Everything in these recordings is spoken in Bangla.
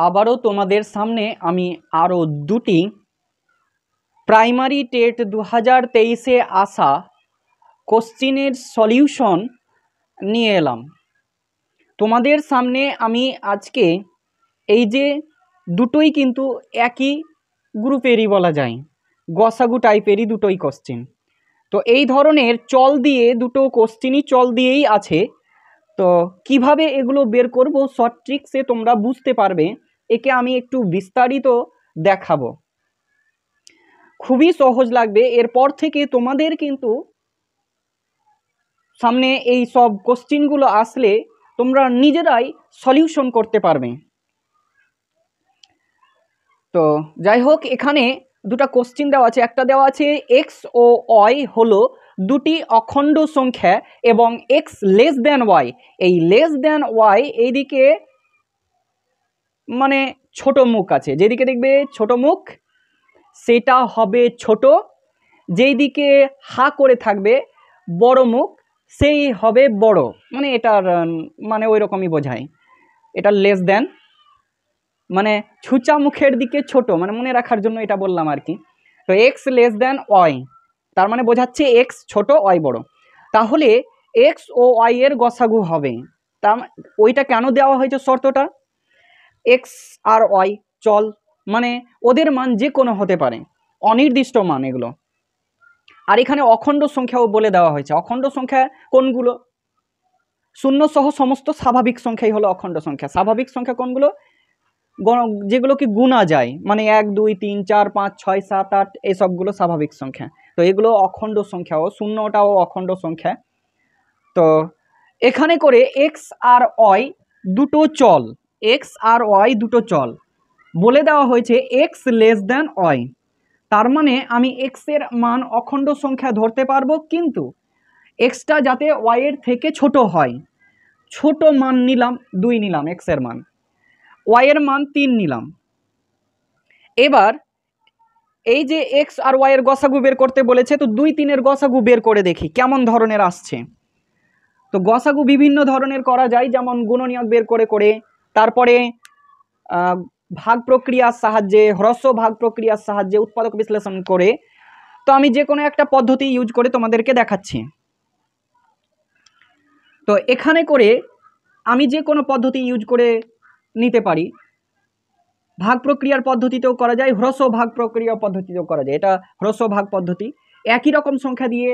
আবারও তোমাদের সামনে আমি আরও দুটি প্রাইমারি টেট 2023-এ আসা কোশ্চিনের সলিউশন নিয়ে এলাম তোমাদের সামনে। আমি আজকে এই যে দুটোই কিন্তু একই গ্রুপেরই বলা যায়, গসাগু টাইপেরই দুটোই কোশ্চিন। তো এই ধরনের চল দিয়ে দুটো কোশ্চিনই চল দিয়েই আছে। তো কিভাবে এগুলো বের করব শর্ট ট্রিক্সে তোমরা বুঝতে পারবে। একে আমি একটু বিস্তারিত দেখাবো, খুবই সহজ লাগবে। এরপর থেকে তোমাদের কিন্তু সামনে এই সব কোশ্চিনগুলো আসলে তোমরা নিজেরাই সলিউশন করতে পারবে। তো যাই হোক, এখানে দুটো কোশ্চিন দেওয়া আছে। একটা দেওয়া আছে এক্স ও ওয়াই হলো দুটি অখণ্ড সংখ্যা এবং এক্স লেস দ্যান ওয়াই। এই লেস দ্যান ওয়াই এইদিকে মানে ছোট মুখ আছে, যেদিকে দেখবে ছোট মুখ সেটা হবে ছোট, যেই দিকে হা করে থাকবে বড় মুখ সেই হবে বড়। মানে এটার মানে ওই রকমই বোঝায়। এটা লেস দ্যান মানে ছুচা মুখের দিকে ছোট, মানে মনে রাখার জন্য এটা বললাম আর কি। তো এক্স লেস দ্যান ওয়াই তার মানে বোঝাচ্ছে এক্স ছোট ওয়াই বড়। তাহলে এক্স ও ওয়াই এর গসাগু হবে। তা ওইটা কেন দেওয়া হয়েছে শর্তটা? এক্স আর ওয়াই চল, মানে ওদের মান যে কোনো হতে পারে, অনির্দিষ্ট মান এগুলো। আর এখানে অখণ্ড সংখ্যাও বলে দেওয়া হয়েছে। অখণ্ড সংখ্যা কোনগুলো? শূন্য সহ সমস্ত স্বাভাবিক সংখ্যাই হলো অখণ্ড সংখ্যা। স্বাভাবিক সংখ্যা কোনগুলো? যেগুলো কি গুণা যায়, মানে 1 2 3 4 5 6 7 8 এসবগুলো স্বাভাবিক সংখ্যা। তো এগুলো অখণ্ড সংখ্যাও, শূন্যটাও অখণ্ড সংখ্যা। তো এখানে করে এক্স আর ওয়াই দুটো চল, এক্স আর ওয়াই দুটো চল বলে দেওয়া হয়েছে এক্স লেস দ্যান ওয়াই। তার মানে আমি এক্স এর মান অখণ্ড সংখ্যা ধরতে পারবো, কিন্তু এক্সটা যাতে ওয়াই এর থেকে ছোট হয়। ছোট মান নিলাম 2 নিলাম এক্স এর মান, ওয়াই এর মান 3 নিলাম। এবার এই যে এক্স আর ওয়াই এর গসাগু বের করতে বলেছে, তো 2 3 এর গসাগু বের করে দেখি কেমন ধরনের আসছে। তো গসাগু বিভিন্ন ধরনের করা যায়, যেমন গুণনীয়ক বের করে তারপরে ভাগ প্রক্রিয়ার সাহায্যে, হ্রস্ব ভাগ প্রক্রিয়ার সাহায্যে, উৎপাদক বিশ্লেষণ করে। তো আমি যে কোনো একটা পদ্ধতি ইউজ করে তোমাদেরকে দেখাচ্ছি। তো এখানে করে আমি যে কোনো পদ্ধতি ইউজ করে নিতে পারি। ভাগ প্রক্রিয়ার পদ্ধতিতেও করা যায়, হ্রস্ব ভাগ প্রক্রিয়া পদ্ধতিতেও করা যায়। এটা হ্রস্ব ভাগ পদ্ধতি। একই রকম সংখ্যা দিয়ে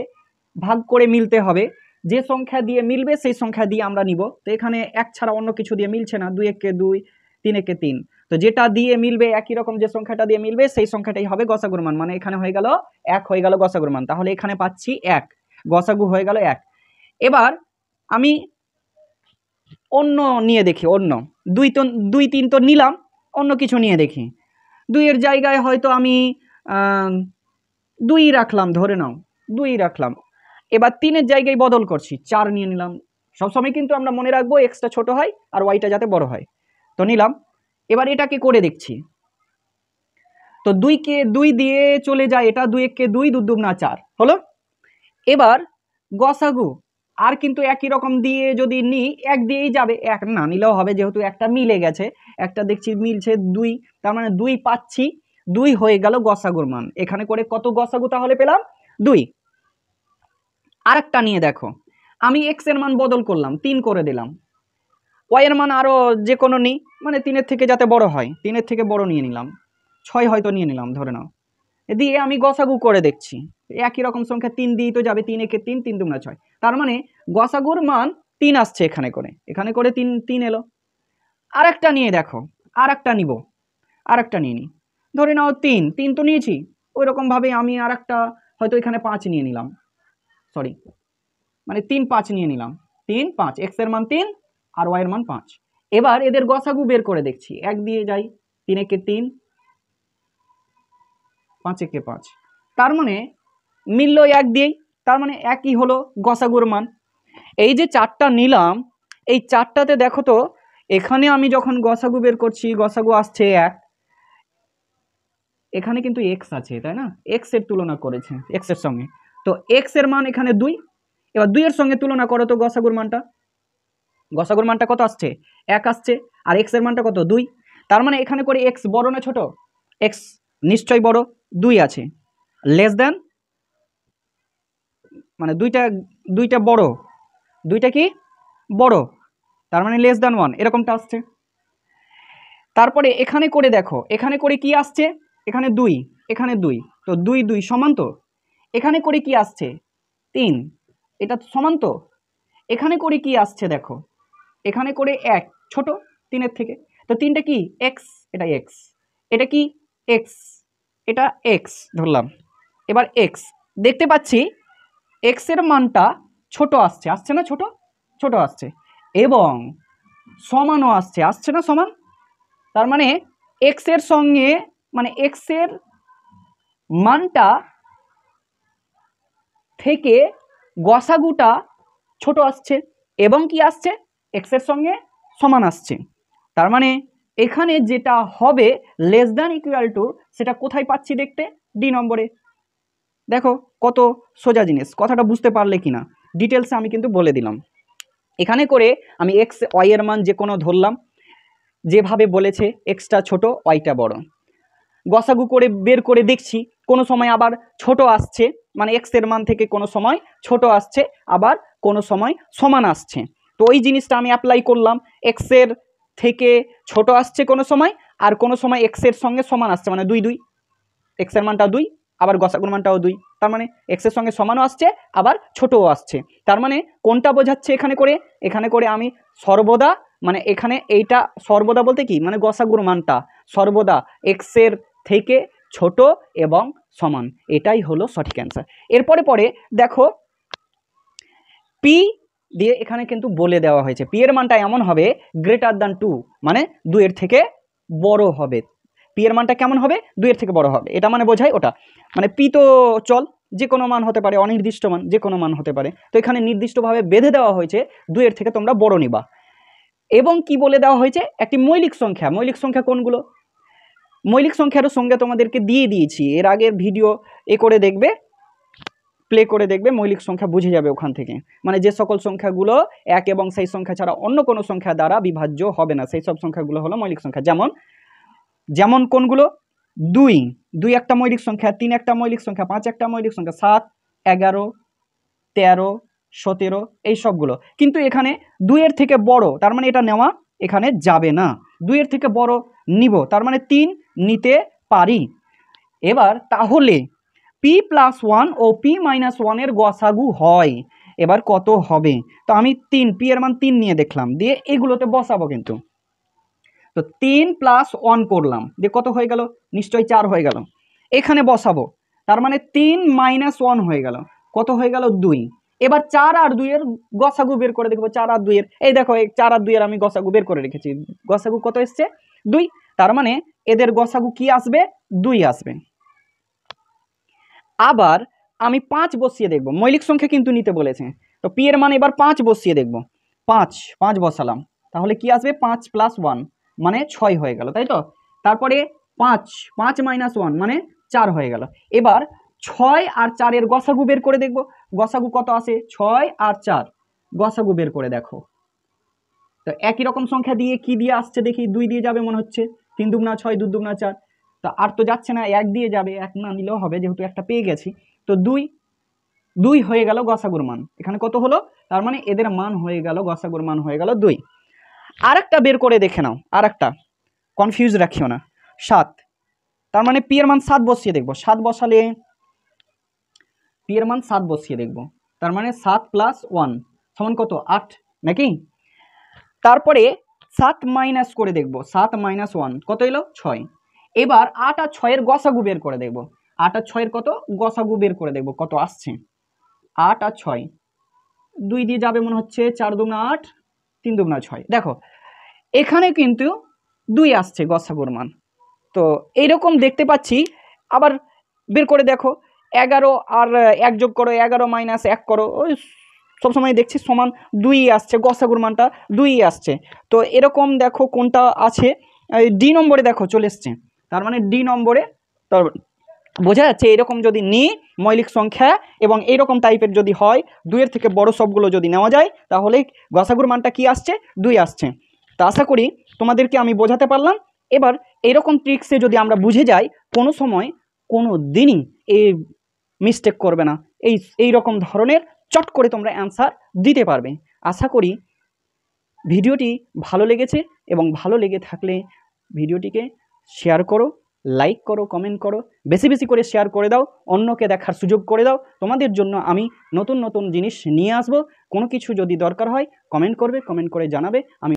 ভাগ করে মিলতে হবে, যে সংখ্যা দিয়ে মিলবে সেই সংখ্যা দিয়ে আমরা নিব। তো এখানে 1 ছাড়া অন্য কিছু দিয়ে মিলছে না, 2 1 2 3 1 3। তো যেটা দিয়ে মিলবে, একই রকম যে সংখ্যাটা দিয়ে মিলবে সেই সংখ্যাটাই হবে গসাগুর মান। মানে এখানে হয়ে গেল 1 হয়ে গেল গসাগুর মান। তাহলে এখানে পাচ্ছি 1, গসাগু হয়ে গেল 1। এবার আমি অন্য নিয়ে দেখি, অন্য 2 3 তো নিলাম, অন্য কিছু নিয়ে দেখি। 2 এর জায়গায় হয়তো আমি 2 রাখলাম, ধরে নাও 2 রাখলাম। এবার 3 এর জায়গায় বদল করছি, 4 নিয়ে নিলাম। সবসময় কিন্তু আমরা মনে রাখবো এক্সটা ছোট হয় আর ওয়াইটা যাতে বড় হয়। তো নিলাম। এবার এটাকে করে দেখছি। তো 2 কে 2 দিয়ে চলে যায়, এটা 2 1 2 2 2 4 হলো। এবার গসাগু আর কিন্তু একই রকম দিয়ে যদি নি, 1 দিয়েই যাবে, 1 না নিলেও হবে, যেহেতু একটা মিলে গেছে, একটা দেখছি মিলছে 2, তার মানে 2 পাচ্ছি। 2 হয়ে গেল গসাগুর মান। এখানে করে কত গসাগু তাহলে পেলাম? 2। আরেকটা নিয়ে দেখো, আমি এক্স এর মান বদল করলাম, 3 করে দিলাম। ওয়াই এর মান আরো যে কোনো নিই, মানে 3 এর থেকে যাতে বড় হয়, 3 এর থেকে বড় নিয়ে নিলাম, 6 হয়তো নিয়ে নিলাম ধরে নাও। দিয়ে আমি গসাগু করে দেখছি, একই রকম সংখ্যা 3 দিয়েই তো যাবে, 3 1 3 3 2 6। তার মানে গসাগুর মান 3 আসছে এখানে করে 3 3 এলো। আরেকটা নিয়ে দেখো, আরেকটা নিব, আরেকটা নিয়ে নিই। ধরে নাও 3 3 তো নিয়েছি, ওই রকম ভাবে আমি আরেকটা হয়তো এখানে 5 নিয়ে নিলাম, সরি মানে 3 5 নিয়ে নিলাম। 3 5, এক্স এর মান 3 আর ওয়াই এর মান 5। এবার এদের গসাগু বের করে দেখছি, 1 দিয়ে যাই, 3 1 3 5 1 5। তার মানে মিলল 1 দিয়েই, তার মানে একই হলো গসাগুর মান। এই যে 4টা নিলাম, এই 4টাতে দেখো তো, এখানে আমি যখন গসাগু বের করছি গসাগু আসছে 1, এখানে কিন্তু এক্স আছে তাই না, এক্স এর তুলনা করেছে এক্স এর সঙ্গে। তো এক্স এর মান এখানে 2। এবার 2 এর সঙ্গে তুলনা করো তো গসাগুর মানটা, গসাগুর মানটা কত আসছে? 1 আসছে। আর এক্স এর মানটা কত? 2। তার মানে এখানে করে এক্স বড় না ছোট? এক্স নিশ্চয় বড়, 2 আছে, লেস দেন মানে দুইটা বড়, দুইটা কি বড়, তার মানে লেস দেন 1 এরকমটা আসছে। তারপরে এখানে করে দেখো, এখানে করে কি আসছে? এখানে 2, এখানে 2, তো 2 2 সমান তো। এখানে করে কি আসছে? 3, এটা সমান তো। এখানে করে কি আসছে দেখো, এখানে করে 1 ছোট 3 থেকে, তো 3টা কি এক্স, এটা এক্স, এটা কি এক্স, এটা এক্স ধরলাম। এবার এক্স দেখতে পাচ্ছি এক্স এর মানটা ছোট আসছে, আসছে না ছোট? ছোট আসছে এবং সমানও আসছে, আসছে না সমান? তার মানে এক্স এর সঙ্গে মানে এক্স এর মানটা থেকে গসাগুটা ছোট আসছে এবং কি আসছে এক্স এর সঙ্গে সমান আসছে। তার মানে এখানে যেটা হবে লেস দ্যান ইকুয়াল টু, সেটা কোথায় পাচ্ছি দেখতে? ডি নম্বরে। দেখো কত সোজা জিনিস, কথাটা বুঝতে পারলে কিনা ডিটেলসে আমি কিন্তু বলে দিলাম। এখানে করে আমি এক্স ওয়াই এর মান যে কোনো ধরলাম, যেভাবে বলেছে এক্সটা ছোট ওয়াইটা বড়, গসাগু করে বের করে দেখছি, কোনো সময় আবার ছোট আসছে, মানে এক্স এর মান থেকে কোনো সময় ছোট আসছে, আবার কোনো সময় সমান আসছে। তো ওই জিনিসটা আমি অ্যাপ্লাই করলাম, এক্স এর থেকে ছোট আসছে কোনো সময়, আর কোনো সময় এক্স এর সঙ্গে সমান আসছে, মানে 2 2, এক্স এর মানটা 2, আবার গসাগুর মানটাও 2, তার মানে এক্স এর সঙ্গে সমানও আসছে আবার ছোটও আসছে। তার মানে কোনটা বোঝাচ্ছে এখানে করে? এখানে করে আমি সর্বদা মানে এখানে এইটা সর্বদা বলতে কি মানে গসাগুর মানটা সর্বদা এক্স এর থেকে ছোট এবং সমান, এটাই হলো সঠিক অ্যান্সার। এরপরে পরে দেখো পি দিয়ে এখানে কিন্তু বলে দেওয়া হয়েছে পি এর মানটা এমন হবে গ্রেটার দ্যান 2, মানে 2 এর থেকে বড় হবে। পি এর মানটা কেমন হবে? 2 এর থেকে বড় হবে, এটা মানে বোঝায় ওটা। মানে পি তো চল যে কোনো মান হতে পারে, অনির্দিষ্ট মান যে কোনো মান হতে পারে, তো এখানে নির্দিষ্টভাবে বেঁধে দেওয়া হয়েছে 2 এর থেকে তোমরা বড় নিবা। এবং কি বলে দেওয়া হয়েছে? একটি মৌলিক সংখ্যা, মৌলিক সংখ্যা কোনগুলো? মৌলিক সংখ্যারও সঙ্গে তোমাদেরকে দিয়ে দিয়েছি, এর আগের ভিডিও করে দেখবে, প্লে করে দেখবে, মৌলিক সংখ্যা বুঝে যাবে ওখান থেকে। মানে যে সকল সংখ্যাগুলো এক এবং সেই সংখ্যা ছাড়া অন্য কোনো সংখ্যা দ্বারা বিভাজ্য হবে না, সেই সব সংখ্যাগুলো হলো মৌলিক সংখ্যা। যেমন যেমন কোনগুলো? 2 2 একটা মৌলিক সংখ্যা, 3 একটা মৌলিক সংখ্যা, 5 একটা মৌলিক সংখ্যা, 7 11 13 17 এই সবগুলো। কিন্তু এখানে 2 এর থেকে বড়, তার মানে এটা নেওয়া এখানে যাবে না। 2 এর থেকে বড় নিব, তার মানে 3 নিতে পারি। এবার তাহলে p+1 ও p-1 এর গসাগু হয়, এবার কত হবে? তো আমি 3 p এর মান 3 নিয়ে দেখলাম, দিয়ে এগুলোতে বসাবো কিন্তু। তো 3 + 1 করলাম, দিয়ে কত হয়ে গেল? নিশ্চয়ই 4 হয়ে গেল। এখানে বসাবো, তার মানে 3 - 1 হয়ে গেল, কত হয়ে গেল? 2। এবার 4 আর 2 এর গসাগু বের করে দেখবো। 4 আর 2 এর, এই দেখো এই 4 আর 2 এর আমি গসাগু বের করে রেখেছি, গসাগু কত এসছে? 2। তার মানে এদের গসাগু কি আসবে? 2 আসবে। আবার আমি 5 বসিয়ে দেখব, মৌলিক সংখ্যা কিন্তু নিতে বলেছে, তো পি এর মান এবার 5 বসিয়ে দেখব। 5 বসালাম, তাহলে কি আসবে? 5 + 1 মানে 6 হয়ে গেল, তাই তো? তারপরে 5 - 1 মানে 4 হয়ে গেল। এবার 6 আর 4 এর গসাগু বের করে দেখব, গসাগু কত আসে? 6 আর 4 গসাগু বের করে দেখো। তো একই রকম সংখ্যা দিয়ে কি দিয়ে আসছে দেখি? 2 দিয়ে যাবে মনে হচ্ছে, 3 দুগুণা 6, 2 দুগুণা 4, তো আর তো যাচ্ছে না, 1 দিয়ে যাবে, 1 না নিলেও হবে যেহেতু একটা পেয়ে গেছি। তো 2 হয়ে গেল গসাগুর মান, এখানে কত হলো? তার মানে এদের মান হয়ে গেল, গসাগুর মান হয়ে গেল 2। আরেকটা বের করে দেখে নাও, আরেকটা কনফিউজ রাখিও না। 7, তার মানে পি এর মান 7 বসিয়ে দেখবো। 7 বসালে পি এর মান 7 বসিয়ে দেখবো, তার মানে 7 + 1 সমান কত? 8 নাকি? তারপরে 7 মাইনাস করে দেখব, 7 - 1 কত এলো? 6। এবার 8 আর 6 এর গসাগু বের করে দেখব, 8 আর 6 এর কত গসাগু বের করে দেখব কত আসছে। 8 আর 6 2 দিয়ে যাবে মনে হচ্ছে, 4 দুগুণা 8, 3 দুগুণা 6। দেখো এখানে কিন্তু 2 আসছে গসাগুর মান, তো এইরকম দেখতে পাচ্ছি। আবার বের করে দেখো, 11 আর 1 যোগ করো, 11 - 1 করো, ওই সবসময় দেখছি সমান 2 আসছে, গসাগুর মানটা 2 আসছে। তো এরকম দেখো কোনটা আছে, ডি নম্বরে দেখো চলে এসছে, তার মানে ডি নম্বরে। তো বোঝা যাচ্ছে এরকম যদি নিই মৌলিক সংখ্যা এবং এইরকম টাইপের যদি হয়, 2 এর থেকে বড় সবগুলো যদি নেওয়া যায়, তাহলে গসাগুর মানটা কি আসছে? 2 আসছে। তো আশা করি তোমাদেরকে আমি বোঝাতে পারলাম এবার এরকম ট্রিক্সে যদি আমরা বুঝে যাই, কোনো সময় কোনো দিনই এই মিস্টেক করবে না, এই রকম ধরনের চট করে তোমরা অ্যান্সার দিতে পারবে। আশা করি ভিডিওটি ভালো লেগেছে, এবং ভালো লেগে থাকলে ভিডিওটিকে শেয়ার করো, লাইক করো, কমেন্ট করো, বেশি বেশি করে শেয়ার করে দাও, অন্যকে দেখার সুযোগ করে দাও। তোমাদের জন্য আমি নতুন নতুন জিনিস নিয়ে আসবো। কোনো কিছু যদি দরকার হয় কমেন্ট করবে, কমেন্ট করে জানাবে, আমি